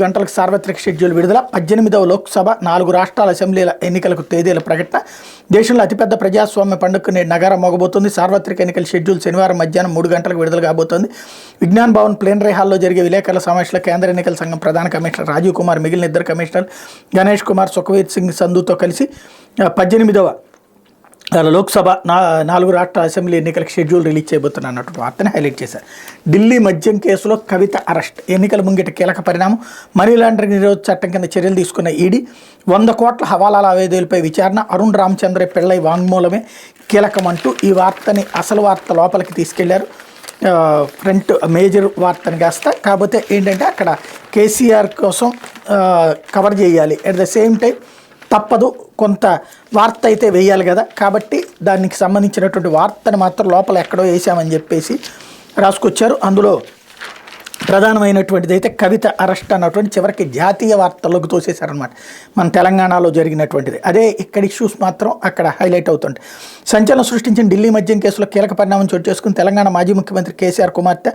గంటలకు సార్వత్రిక షెడ్యూల్ విడుదల 18వ లోక్సభ 4 రాష్ట్రాల అసెంబ్లీల ఎన్నికలకు తేదీల ప్రకటన దేశంలో అతిపెద్ద ప్రజాస్వామ్య పండుగకు నేడు నగారం మోగబోతుంది. సార్వత్రిక ఎన్నికల షెడ్యూల్ శనివారం మధ్యాహ్నం 3 గంటలకు విడుదల కాబోతోంది. విజ్ఞాన్ భవన్ ప్లేనరీ హాల్లో జరిగే విలేకరుల సమావేశంలో కేంద్ర ఎన్నికల సంఘం ప్రధాన కమిషనర్ రాజీవ్ కుమార్, మిగిలిన 2 కమిషనర్లు గణేష్ కుమార్, సుఖవీర్ సింగ్ సంధుతో కలిసి 18వ లోక్సభ 4 రాష్ట్రాల అసెంబ్లీ ఎన్నికలకు షెడ్యూల్ రిలీజ్ చేయబోతున్న అన్నటువంటి వార్తని హైలైట్ చేశారు. ఢిల్లీ మద్యం కేసులో కవిత అరెస్ట్ ఎన్నికల ముంగిట కీలక పరిణామం. మనీ లాండరింగ్ నిరోధ చట్టం కింద చర్యలు తీసుకున్న ఈడీ 100 కోట్ల హవాలా లావాదేవీలపై విచారణ. అరుణ్ రామచంద్ర పిళ్ళై వాంగ్మూలమే కీలకమంటూ ఈ వార్తని అసలు వార్త లోపలికి తీసుకెళ్లారు. ఫ్రంట్ మేజర్ వార్తని కాస్త కాకపోతే ఏంటంటే అక్కడ కేసీఆర్ కోసం కవర్ చేయాలి, అట్ ద సేమ్ టైం తప్పదు, కొంత వార్త అయితే వేయాలి కదా, కాబట్టి దానికి సంబంధించినటువంటి వార్తని మాత్రం లోపల ఎక్కడో వేసామని చెప్పేసి రాసుకొచ్చారు. అందులో ప్రధానమైనటువంటిది అయితే కవిత అరెస్ట్ అన్నటువంటి చివరికి జాతీయ వార్తల్లోకి తోసేశారనమాట. మన తెలంగాణలో జరిగినటువంటిది అదే. ఇక్కడ ఇష్యూస్ మాత్రం అక్కడ హైలైట్ అవుతుంటాయి. సంచలనం సృష్టించిన ఢిల్లీ మద్యం కేసులో కీలక పరిణామం చోటు చేసుకుని తెలంగాణ మాజీ ముఖ్యమంత్రి కేసీఆర్ కుమార్తె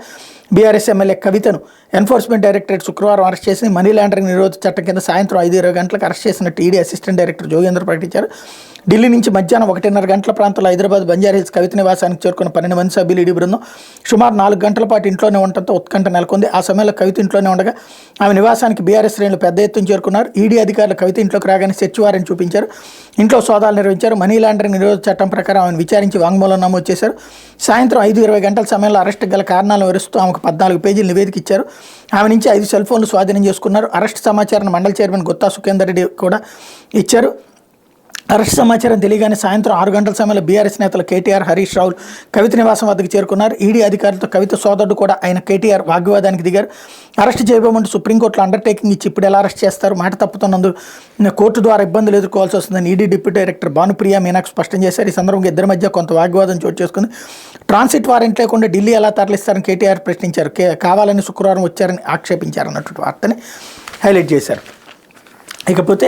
బీఆర్ఎస్ ఎమ్మెల్యే కవితను ఎన్ఫోర్స్మెంట్ డైరెక్టరేట్ శుక్రవారం అరెస్ట్ చేసి మనీ లాండరింగ్ నిరోధక చట్టం కింద సాయంత్రం 5:20 గంటలకు అరెస్ట్ చేసినట్టు ఈడీ అసిస్టెంట్ డైరెక్టర్ జోగేంద్ర ప్రకటించారు. ఢిల్లీ నుంచి మధ్యాహ్నం 1:30 గంటల ప్రాంతంలో హైదరాబాద్ బంజారాహిల్స్ కవిత నివాసానికి చేరుకున్న 12 మంది సభ్యులు ఈడీ బృందం సుమారు 4 గంటల పాటు ఇంట్లోనే ఉండటంతో ఉత్కంఠ నెలకొంది. ఆ సమయంలో కవిత ఇంట్లోనే ఉండగా ఆమె నివాసానికి బీఆర్ఎస్ శ్రేణులు పెద్ద ఎత్తున చేరుకున్నారు. ఈడీ అధికారులు కవిత ఇంట్లోకి రాగానే సెర్చ్ వారెంట్ చూపించారు. ఇంట్లో సోదాలు నిర్వహించారు. మనీ లాండరింగ్ నిరోధక చట్టం ప్రకారం ఆమెను విచారించి వాంగ్మూలం నమోదు చేశారు. సాయంత్రం 5:20 గంటల సమయంలో అరెస్ట్ గల కారణాలను వివరిస్తూ ఆమెకు 14 పేజీల నివేదిక ఇచ్చారు. ఆమె నుంచి 5 సెల్ ఫోన్లు స్వాధీనం చేసుకున్నారు. అరెస్ట్ సమాచారాన్ని మండలి చైర్మన్ గుత్తా సుఖేందర్ రెడ్డి కూడా ఇచ్చారు. అరెస్ట్ సమాచారం తెలియగానే సాయంత్రం 6 గంటల సమయంలో బీఆర్ఎస్ నేతలు కేటీఆర్, హరీష్ రావులు కవిత నివాసం వద్దకు చేరుకున్నారు. ఈడీ అధికారులతో కవిత సోదరుడు కూడా ఆయన కేటీఆర్ వాగ్వివాదానికి దిగారు. అరెస్ట్ చేయబోమంటూ సుప్రీంకోర్టులో అండర్టేకింగ్ ఇచ్చి ఇప్పుడు ఎలా అరెస్ట్ చేస్తారు, మాట తప్పుతున్నందు కోర్టు ద్వారా ఇబ్బందులు ఎదుర్కోవాల్సి వస్తుందని ఈడీ డిప్యూటీ డైరెక్టర్ భానుప్రియ మీనాకు స్పష్టం చేశారు. ఈ సందర్భంగా ఇద్దరి మధ్య కొంత వాగ్వాదం చోటు చేసుకుంది. ట్రాన్సిట్ వారెంట్ లేకుండా ఢిల్లీ ఎలా తరలిస్తారని కేటీఆర్ ప్రశ్నించారు. కావాలని శుక్రవారం వచ్చారని ఆక్షేపించారు అన్నటువంటి వార్తని హైలైట్ చేశారు. ఇకపోతే